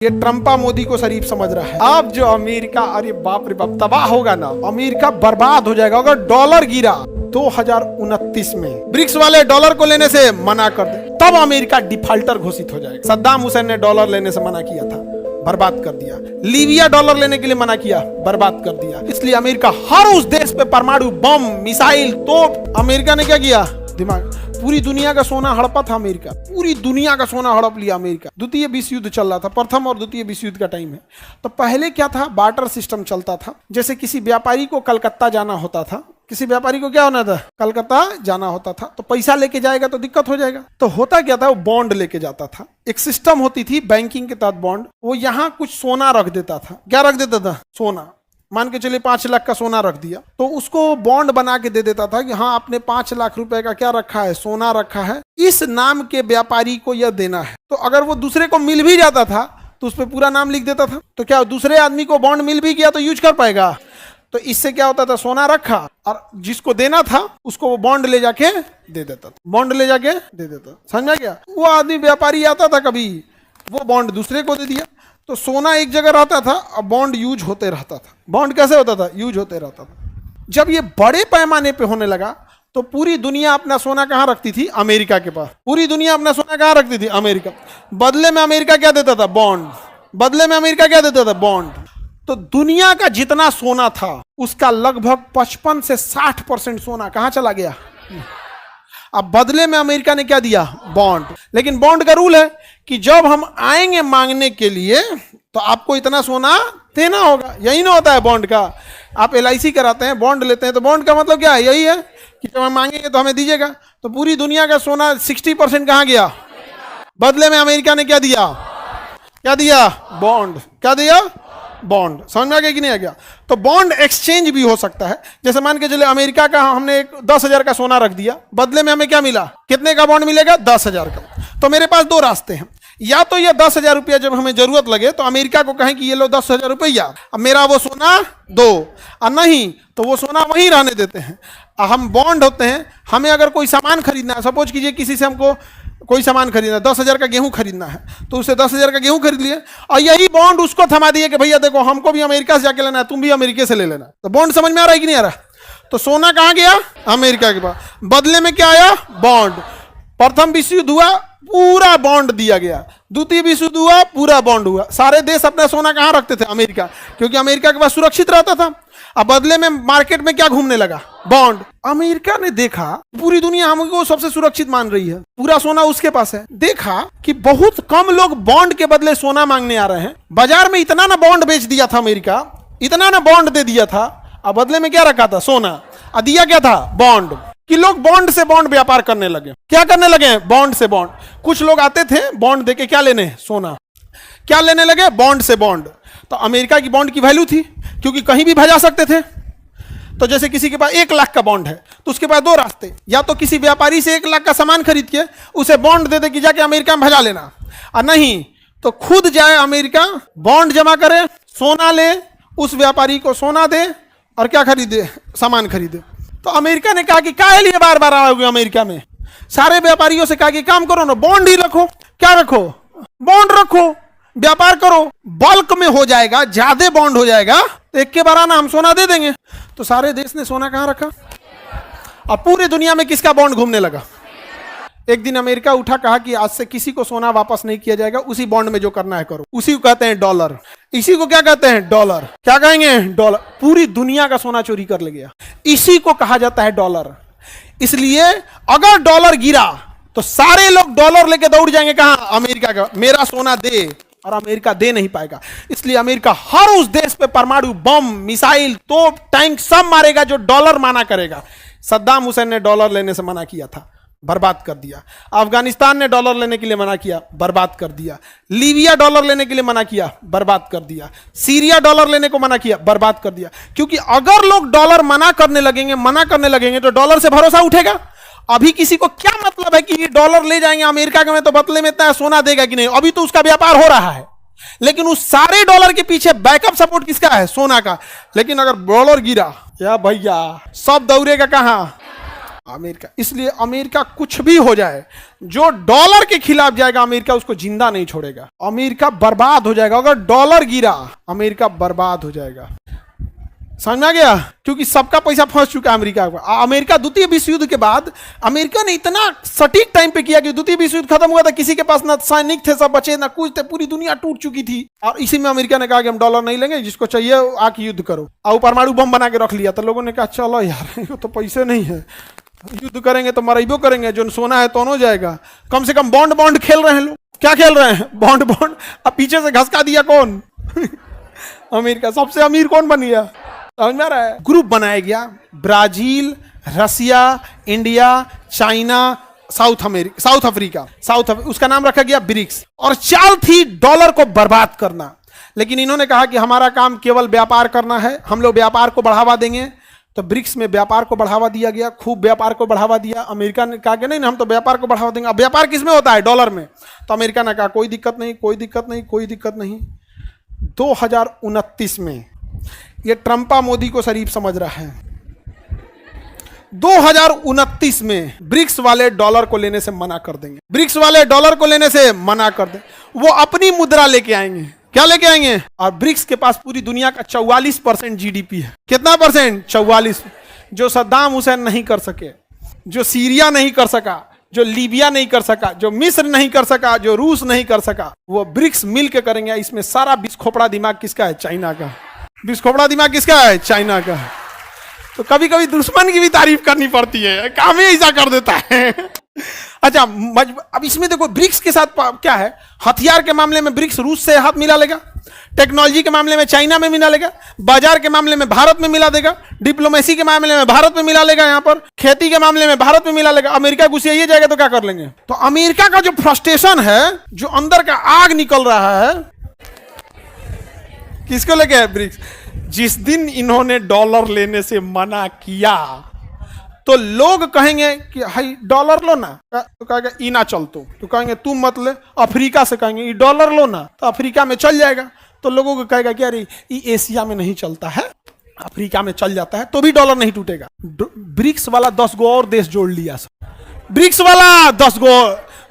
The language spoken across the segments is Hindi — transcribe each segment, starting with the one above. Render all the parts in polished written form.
ये ट्रम्पा मोदी को शरीफ समझ रहा है। अब जो अमेरिका, अरे बाप रे बाप, तबाह होगा ना, अमेरिका बर्बाद हो जाएगा अगर डॉलर गिरा 2029 में। ब्रिक्स वाले डॉलर को लेने से मना कर दे, तब अमेरिका डिफाल्टर घोषित हो जाएगा। सद्दाम हुसैन ने डॉलर लेने से मना किया था, बर्बाद कर दिया। लीबिया डॉलर लेने के लिए मना किया, बर्बाद कर दिया। इसलिए अमेरिका हर उस देश पे परमाणु बम, मिसाइल, तोप, अमेरिका ने क्या किया, दिमाग, पूरी दुनिया का सोना हड़पा था अमेरिका, पूरी दुनिया का सोना हड़प लिया अमेरिका। द्वितीय विश्व युद्ध चल रहा था, प्रथम और द्वितीय विश्व युद्ध का टाइम है। तो पहले क्या था, बार्टर सिस्टम चलता था। जैसे किसी व्यापारी को कलकत्ता जाना होता था, किसी व्यापारी को क्या होना था, कलकत्ता जाना होता था, तो पैसा लेके जाएगा तो दिक्कत हो जाएगा। तो होता क्या था, वो बॉन्ड लेके जाता था। एक सिस्टम होती थी बैंकिंग के तहत बॉन्ड, वो यहाँ कुछ सोना रख देता था। क्या रख देता था, सोना। मान के चलिए 5 लाख का सोना रख दिया, तो उसको बॉन्ड बना के दे देता था कि हाँ आपने 5 लाख रुपए का क्या रखा है, सोना रखा है, इस नाम के व्यापारी को यह देना है। तो अगर वो दूसरे को मिल भी जाता था तो उस पर पूरा नाम लिख देता था। तो क्या दूसरे आदमी को बॉन्ड मिल भी गया तो यूज कर पाएगा। तो इससे क्या होता था, सोना रखा और जिसको देना था उसको वो बॉन्ड ले जाके दे देता था, बॉन्ड ले जाके दे देता। समझा क्या, वो आदमी व्यापारी आता था कभी, वो बॉन्ड दूसरे को दे दिया। तो सोना एक जगह रहता था और बॉन्ड यूज होते रहता था। बॉन्ड कैसे होता था, यूज होते रहता था। जब ये बड़े पैमाने पे होने लगा तो पूरी दुनिया अपना सोना कहाँ रखती थी, अमेरिका के पास। पूरी दुनिया अपना सोना कहाँ रखती थी, अमेरिका। बदले में अमेरिका क्या देता था, बॉन्ड। बदले में अमेरिका क्या देता था, बॉन्ड। तो दुनिया का जितना सोना था उसका लगभग 55 से 60% सोना कहाँ चला गया। अब बदले में अमेरिका ने क्या दिया, बॉन्ड। लेकिन बॉन्ड का रूल है कि जब हम आएंगे मांगने के लिए तो आपको इतना सोना देना होगा। यही ना होता है बॉन्ड का। आप LIC कराते हैं, बॉन्ड लेते हैं, तो बॉन्ड का मतलब क्या है, यही है कि जब हम मांगेंगे तो हमें दीजिएगा। तो पूरी दुनिया का सोना 60% कहाँ गया, बदले में अमेरिका ने क्या दिया, क्या दिया, बॉन्ड। क्या दिया, बॉन्ड। समझ में आ गया कि नहीं आ गया। तो बॉन्ड एक्सचेंज भी हो सकता है। जैसे मान के चले अमेरिका का हमने एक 10,000 का सोना रख दिया, बदले में हमें क्या मिला, कितने का बॉन्ड मिलेगा, 10,000 का। तो मेरे पास 2 रास्ते हैं, या तो ये 10,000 रुपया जब हमें जरूरत लगे तो अमेरिका को कहें कि ये लो 10,000 रुपया, अब मेरा वो सोना दो, और नहीं तो वो सोना वहीं रहने देते हैं। हम बॉन्ड होते हैं, हमें अगर कोई सामान खरीदना है, सपोज कीजिए किसी से हमको कोई सामान खरीदना है, 10,000 का गेहूं खरीदना है, तो उससे 10,000 का गेहूं खरीद लिए और यही बॉन्ड उसको थमा दिए कि भैया देखो हमको भी अमेरिका से जाके लेना है, तुम भी अमेरिका से ले लेना। तो बॉन्ड समझ में आ रहा है कि नहीं आ रहा। तो सोना कहां गया, अमेरिका के पास, बदले में क्या आया, बॉन्ड। प्रथम विश्व युद्ध हुआ, पूरा बॉन्ड दिया गया। द्वितीय विश्व युद्ध हुआ, पूरा बॉन्ड हुआ। सारे देश अपना सोना कहां रखते थे, अमेरिका, क्योंकि अमेरिका के पास सुरक्षित रहता था। अब बदले में मार्केट में क्या घूमने लगा, बॉन्ड। अमेरिका ने देखा पूरी दुनिया हमको सबसे सुरक्षित मान रही है, पूरा सोना उसके पास है। देखा कि बहुत कम लोग बॉन्ड के बदले सोना मांगने आ रहे हैं। बाजार में इतना ना बॉन्ड बेच दिया था अमेरिका, इतना ना बॉन्ड दे दिया था, अब बदले में क्या रखा था, सोना, और दिया क्या था, बॉन्ड। कि लोग बॉन्ड से बॉन्ड व्यापार करने लगे। क्या करने लगे, बॉन्ड से बॉन्ड। कुछ लोग आते थे बॉन्ड देके क्या लेने, सोना। क्या लेने लगे, बॉन्ड से बॉन्ड। तो अमेरिका की बॉन्ड की वैल्यू थी, क्योंकि कहीं भी भेजा सकते थे। तो जैसे किसी के पास 1 लाख का बॉन्ड है तो उसके पास 2 रास्ते, या तो किसी व्यापारी से 1 लाख का सामान खरीद के उसे बॉन्ड दे दे कि जाके अमेरिका में भेजा लेना, और नहीं तो खुद जाए अमेरिका, बॉन्ड जमा करे, सोना ले, उस व्यापारी को सोना दे और क्या खरीदे, सामान खरीदे। तो अमेरिका ने कहा कि काहे लिए बार बार आओगे अमेरिका में। सारे व्यापारियों से कहा कि काम करो ना, बॉन्ड ही रखो। क्या रखो, बॉन्ड रखो, व्यापार करो, बल्क में हो जाएगा, ज्यादा बॉन्ड हो जाएगा तो एक के बार आना, हम सोना दे देंगे। तो सारे देश ने सोना कहां रखा, और पूरी दुनिया में किसका बॉन्ड घूमने लगा। एक दिन अमेरिका उठा, कहा कि आज से किसी को सोना वापस नहीं किया जाएगा, उसी बॉन्ड में जो करना है करो। उसी को कहते हैं डॉलर। इसी को क्या कहते हैं, डॉलर। क्या कहेंगे, डॉलर। पूरी दुनिया का सोना चोरी कर ले गया, इसी को कहा जाता है डॉलर। इसलिए अगर डॉलर गिरा तो सारे लोग डॉलर लेके दौड़ जाएंगे कहां, अमेरिका का, मेरा सोना दे, और अमेरिका दे नहीं पाएगा। इसलिए अमेरिका हर उस देश पे परमाणु बम, मिसाइल, तोप, टैंक सब मारेगा जो डॉलर माना करेगा। सद्दाम हुसैन ने डॉलर लेने से मना किया था, बर्बाद कर दिया। अफगानिस्तान ने डॉलर लेने के लिए मना किया, बर्बाद कर दिया। लीबिया डॉलर लेने के लिए मना किया, बर्बाद कर दिया। सीरिया डॉलर लेने को मना किया, बर्बाद कर दिया। क्योंकि अगर लोग डॉलर मना करने लगेंगे तो डॉलर से भरोसा उठेगा। अभी किसी को क्या मतलब है कि ये डॉलर ले जाएंगे अमेरिका में तो बदले में इतना सोना देगा कि नहीं, अभी तो उसका व्यापार हो रहा है। लेकिन उस सारे डॉलर के पीछे बैकअप सपोर्ट किसका है, सोना का। लेकिन अगर डॉलर गिरा, या भैया सब दौड़ेगा कहां, अमेरिका, इसलिए अमेरिका कुछ भी हो जाए, जो डॉलर के खिलाफ जाएगा अमेरिका उसको जिंदा नहीं छोड़ेगा। अमेरिका बर्बाद हो जाएगा अगर डॉलर गिरा, अमेरिका बर्बाद हो जाएगा। समझ में आ गया? क्योंकि सबका पैसा फंस चुका है अमेरिका का। अमेरिका द्वितीय विश्व युद्ध के बाद अमेरिका ने इतना सटीक टाइम पे किया कि द्वितीय विश्व युद्ध खत्म हुआ था, किसी के पास ना सैनिक थे, सब बचे ना कुछ थे, पूरी दुनिया टूट चुकी थी। और इसी में अमेरिका ने कहा कि हम डॉलर नहीं लेंगे, जिसको चाहिए आके युद्ध करो, और परमाणु बम बना के रख लिया। तो लोगों ने कहा चलो यार तो पैसे नहीं है, युद्ध करेंगे तो मरेबो करेंगे, जो सोना है तो जाएगा। कम से कम बॉन्ड बॉन्ड खेल रहे हैं लोग। क्या खेल रहे हैं? Bond bond. अब पीछे से घसका दिया कौन? अमेरिका। सबसे अमीर कौन बन गया? समझ में आ रहा है? ग्रुप बनाया गया, ब्राजील, रसिया, इंडिया, चाइना, साउथ अफ्रीका, उसका नाम रखा गया ब्रिक्स। और चाल थी डॉलर को बर्बाद करना। लेकिन इन्होंने कहा कि हमारा काम केवल व्यापार करना है, हम लोग व्यापार को बढ़ावा देंगे। तो ब्रिक्स में व्यापार को बढ़ावा दिया गया, खूब व्यापार को बढ़ावा दिया। अमेरिका ने कहा कि नहीं हम तो व्यापार को बढ़ावा देंगे। अब व्यापार किस में होता है? डॉलर में। तो अमेरिका ने कहा कोई दिक्कत नहीं, कोई दिक्कत नहीं, कोई दिक्कत नहीं। 2029 में ये ट्रंपा मोदी को शरीफ समझ रहा है। 2029 में ब्रिक्स वाले डॉलर को लेने से मना कर देंगे। ब्रिक्स वाले डॉलर को लेने से मना कर दें, वो अपनी मुद्रा लेके आएंगे। क्या लेके आएंगे? और ब्रिक्स के पास पूरी दुनिया का 44% जीडीपी है। कितना परसेंट? 44। जो सद्दाम हुसैन नहीं कर सके, जो सीरिया नहीं कर सका, जो लीबिया नहीं कर सका, जो मिस्र नहीं कर सका, जो रूस नहीं कर सका, वो ब्रिक्स मिल के करेंगे। इसमें सारा बिस्खोपड़ा दिमाग किसका है? चाइना का। बिस्खोपड़ा दिमाग किसका है? चाइना का। तो कभी कभी दुश्मन की भी तारीफ करनी पड़ती है, काम ही ऐसा कर देता है। अच्छा, अब इसमें देखो ब्रिक्स के साथ क्या है। हथियार के मामले में ब्रिक्स रूस से हाथ मिला लेगा, टेक्नोलॉजी के मामले में चाइना में मिला लेगा, बाजार के मामले में भारत में मिला देगा, डिप्लोमेसी के मामले में भारत में मिला लेगा, यहाँ पर खेती के मामले में भारत में मिला लेगा। अमेरिका घुसिए जाएगा तो क्या कर लेंगे? तो अमेरिका का जो फ्रस्ट्रेशन है, जो अंदर का आग निकल रहा है, किसको लेके है? ब्रिक्स। जिस दिन इन्होंने डॉलर लेने से मना किया तो लोग कहेंगे कि हाई डॉलर लो ना, तो कहेगा ई ना चल, तो कहेंगे तुम मत ले। अफ्रीका से कहेंगे ई डॉलर लो ना, तो अफ्रीका में चल जाएगा। तो लोगों को कहेगा कि अरे ये एशिया में नहीं चलता है, अफ्रीका में चल जाता है, तो भी डॉलर नहीं टूटेगा। ब्रिक्स वाला 10 गो और देश जोड़ लिया। ब्रिक्स वाला 10 गो।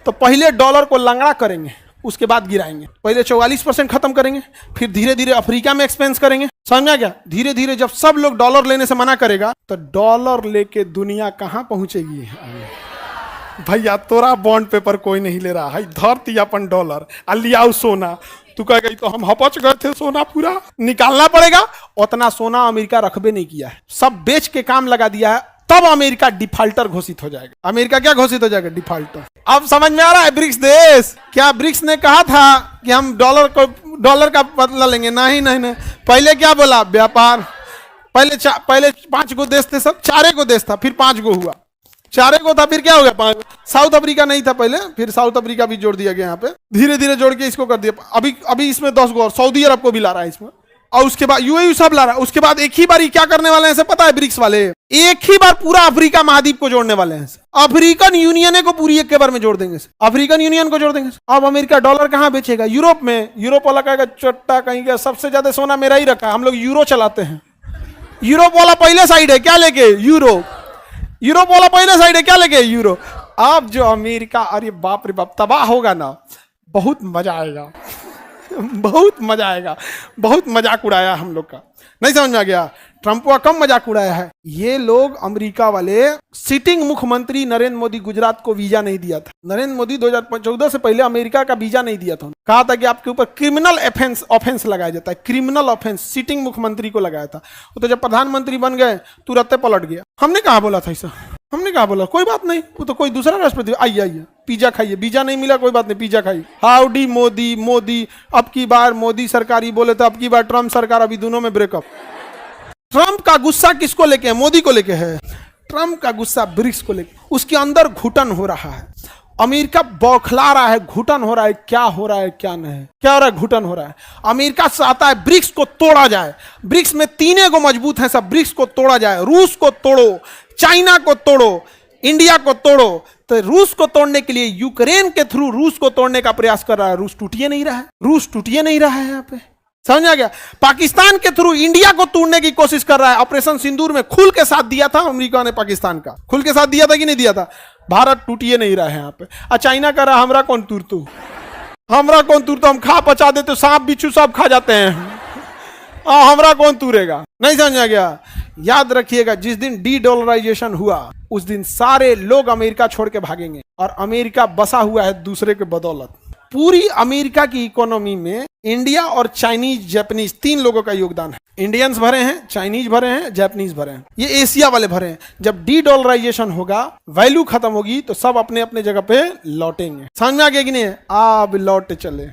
तो पहले डॉलर को लंगड़ा करेंगे, उसके बाद गिराएंगे। पहले 44% खत्म करेंगे, फिर धीरे धीरे अफ्रीका में एक्सपेंस करेंगे। समझा क्या? धीरे धीरे जब सब लोग डॉलर लेने से मना करेगा तो डॉलर लेके दुनिया कहां पहुंचेगी? भैया तोरा बॉन्ड पेपर कोई नहीं ले रहा है, धरती अपन डॉलर लियाओ सोना। तू कहेगा तो हम हपच गए थे, सोना पूरा निकालना पड़ेगा। उतना सोना अमेरिका रखबे नहीं किया है, सब बेच के काम लगा दिया है। तब अमेरिका डिफॉल्टर घोषित हो जाएगा। अमेरिका क्या घोषित हो जाएगा? डिफॉल्टर। अब समझ में आ रहा है? ब्रिक्स देश, क्या ब्रिक्स ने कहा था कि हम डॉलर का बदला लेंगे? नहीं नहीं नहीं। पहले क्या बोला? व्यापार। पहले 5 गो देश थे, सब 4 गो देश था, फिर 5 गो हुआ। 4 गो था, फिर क्या हो गया? 5। साउथ अफ्रीका नहीं था पहले, फिर साउथ अफ्रीका भी जोड़ दिया गया यहाँ पे। धीरे धीरे जोड़ के इसको कर दिया। अभी इसमें 10 गो और सऊदी अरब को भी ला रहा है इसमें, और उसके बाद यूएई सब ला रहा है। उसके बाद एक ही बार क्या करने वाले हैं से पता है? ब्रिक्स वाले एक ही बार पूरा अफ्रीका महाद्वीप को जोड़ने वाले हैं। अफ्रीकन यूनियन को पूरी एक के बार में जोड़ देंगे, अफ्रीकन यूनियन को जोड़ देंगे। अब अमेरिका डॉलर कहां बेचेगा? यूरोप में। यूरोप वाला कहेगा चट्टा कहीं का, सबसे ज्यादा सोना मेरा ही रखा है, हम लोग यूरो चलाते हैं। यूरोप वाला पहले साइड है, क्या लेके? यूरो। यूरोप वाला पहले साइड है, क्या लेके? यूरो। अब जो अमेरिका, अरे बाप रे बाप, तबाह होगा ना, बहुत मजा आएगा। बहुत मजा आएगा। बहुत मजाक उड़ाया हम लोग का, नहीं समझ में आ गया? ट्रंप का कम मजाक उड़ाया है। ये लोग अमेरिका वाले, सिटिंग मुख्यमंत्री नरेंद्र मोदी गुजरात को वीजा नहीं दिया था। नरेंद्र मोदी 2014 से पहले अमेरिका का वीजा नहीं दिया था। कहा था कि आपके ऊपर क्रिमिनल ऑफेंस लगाया जाता है, क्रिमिनल ऑफेंस सिटिंग मुख्यमंत्री को लगाया था। तो जब प्रधानमंत्री बन गए तुरंत पलट गया। हमने कहा बोला था ऐसा? हमने कहा बोला कोई बात नहीं, वो तो कोई दूसरा राष्ट्रपति। आइए पिज्जा खाइए, वीजा नहीं मिला कोई बात नहीं, पिज्जा खाइए। हाउडी मोदी। मोदी अब की बार मोदी सरकार ही बोले तो अब की बार ट्रंप सरकार, अभी दोनों में ब्रेकअप। ट्रंप का गुस्सा किसको लेके है? मोदी को लेके है। ट्रंप का गुस्सा ब्रिक्स को लेके। उसके अंदर घुटन हो रहा है, अमेरिका बौखला रहा है, घुटन हो रहा है। क्या हो रहा है क्या नहीं? क्या हो रहा है? घुटन हो रहा है। अमेरिका चाहता है ब्रिक्स को तोड़ा जाए। ब्रिक्स में 3 गो मजबूत हैं, सब ब्रिक्स को तोड़ा जाए। रूस को तोड़ो, चाइना को तोड़ो, इंडिया को तोड़ो। तो रूस को तोड़ने के लिए यूक्रेन के थ्रू रूस को तोड़ने का प्रयास कर रहा है। रूस टूटिए नहीं रहा है, रूस टूटिए नहीं रहा है। यहाँ पे समझ आ गया। पाकिस्तान के थ्रू इंडिया को तोड़ने की कोशिश कर रहा है। ऑपरेशन सिंदूर में खुल के साथ दिया था अमेरिका ने, पाकिस्तान का खुल के साथ दिया था कि नहीं दिया था। भारत टूटिए नहीं रहा है यहाँ पे। चाइना कह रहा हमरा कौन तूर तू, हमरा कौन तूर, तो हम खा पचा देते, सांप बिच्छू सब खा जाते हैं, हमरा कौन तूरेगा। नहीं समझ आ गया। याद रखिएगा, जिस दिन डी डॉलराइजेशन हुआ उस दिन सारे लोग अमेरिका छोड़ के भागेंगे, और अमेरिका बसा हुआ है दूसरे के बदौलत। पूरी अमेरिका की इकोनॉमी में इंडिया और चाइनीज जापानीज 3 लोगों का योगदान है। इंडियंस भरे हैं, चाइनीज भरे हैं, जापानीज भरे हैं, ये एशिया वाले भरे हैं। जब डी डॉलराइजेशन होगा, वैल्यू खत्म होगी, तो सब अपने अपने जगह पे लौटेंगे। समझ में आ गया कि नहीं? अब लौट चले।